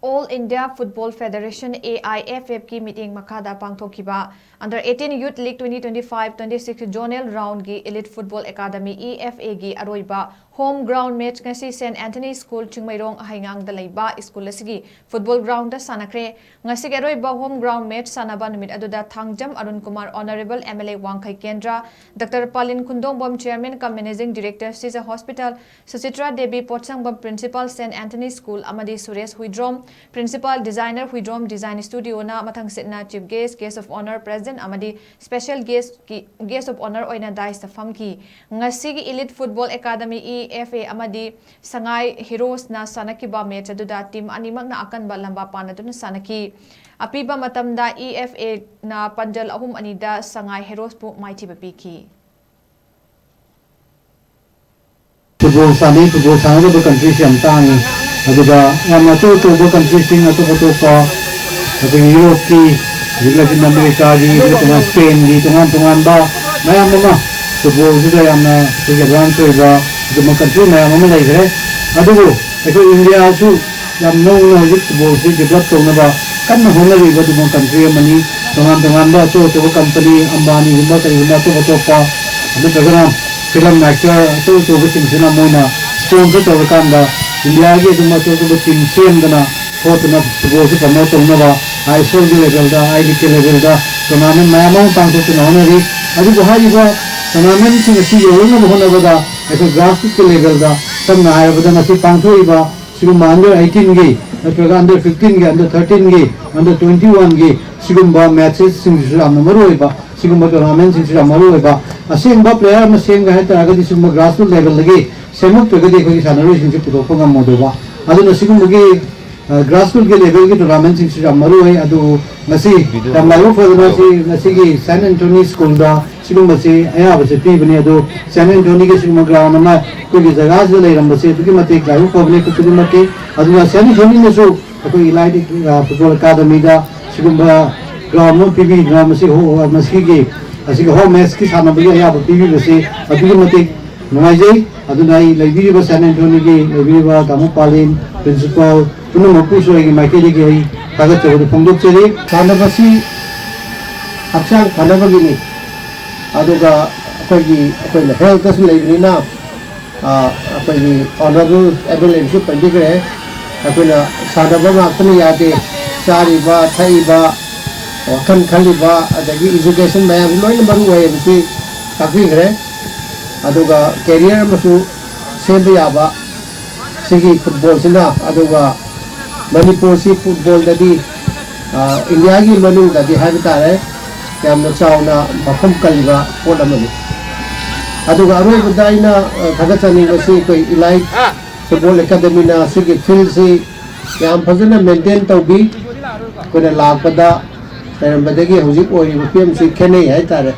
All India Football Federation AIFF की meeting मखादा पांगथोखिबा Under 18 Youth League 2025-26 Zonal Round की Elite Football Academy EFA की अरोइबा Home Ground Match ngasi St Anthony School Chingmairong Haingang da leiba school asigi football ground da sanakre ngasi ki aroiba home ground match sanaba numit aduda Thangjam Arun Kumar Honorable MLA Wangkhai Kendra Dr. Palin Khundongbom Chairman cum Managing Director Sisa Hospital Suchitra Devi Potsangbam Principal St Anthony School Amadi Suresh Huidrom Principal Designer Huidrom Design Studio na mathang sitna Chief Guest of Honor President Amadi Special Guest of Honor oina dai safam ki ngasi ki Elite Football Academy EFA amadi Sangai Heroes na sanakiba match aduda team animak na akan balamba panadun sanaki apiba matamda EFA na panjal ahum anida Sangai Heroes pu maiti bapiki Football sana do country siam tang aduga yamna to country sing to pa aduga Europe ki Latin America di Spain di tungan ba mayam ma football juga yamna tujuan to ba the country mayam ma lai gre adugo eko India su yam no football si develop to ba kan hona ri ba the country mani tungan ba to company Ambani gumba kai gumba to pa adu program film actor to sina moina sponsor to kan da India ge gumba to team sem dana na football se promote to na ba ISL level da IDK level da tournament mayam tang to na ri adu go hai ba tournament se si yo na bo na ba da eko grassroots level da sam na ai ba da si pang thoi ba sigum under 18 ge atoga under 15 ge under 13 ge under 21 ge sigum ba matches sing su am na ro ba sigum ba tournament sing su am ro ba asing ba player ma sing ga ta ga di sigum grassroots level ge semuk to ga de ko sa na ro sing su pu ko ngam mo do ba adu na sigum ge grassroots के level के tournament Singh सुजा मरु है अदु नसी तमलायो फरना सी नसी की San Antony school दा सिगुम बसे आया बसे पी बने अदु सैन एंटोनी के सिगुम ग्राउंड मा कोई जगह से ले रम बसे तुकी मते क्लायो पब्लिक को तुकी मते अदु सैन एंटोनी ने सो कोई इलाइट फुटबॉल अकादमी दा सिगुम ग्राउंड में पीबी ग्राउंड से हो मसी के असी हो मैच की सामने बे आया पीबी बसे अदु मते नुमाइजे अदु नाई लेबी बस सैन एंटोनी के लेबी बा तामु पालिन प्रिंसिपल पुनः मपुसो की माइकेली की कागज चोरी पंडुक चोरी खानबसी अक्षर खानबगी नि अदुगा कोई हेल्थ कस लेबनी ना कोई ऑनरेबल एबुलेंस पंडिग्रे अकोना सानबा मातन यादे चारिबा थैबा वखन खलिबा अदगी एजुकेशन मैम लोइन मरु है बिसी ताकिग्रे अदुगा कैरियर मसु सेब याबा सिगी फुटबॉल सिना अदुगा Manipur si football tadi India ki manu tadi hai betare yang mencauna mafhum kaliba pola mani adu garu budai na thagachani basi koi elite football academy na sigi field si yang phajana maintain tawbi koi la pada taram badagi hojik oi pm si khene hai tare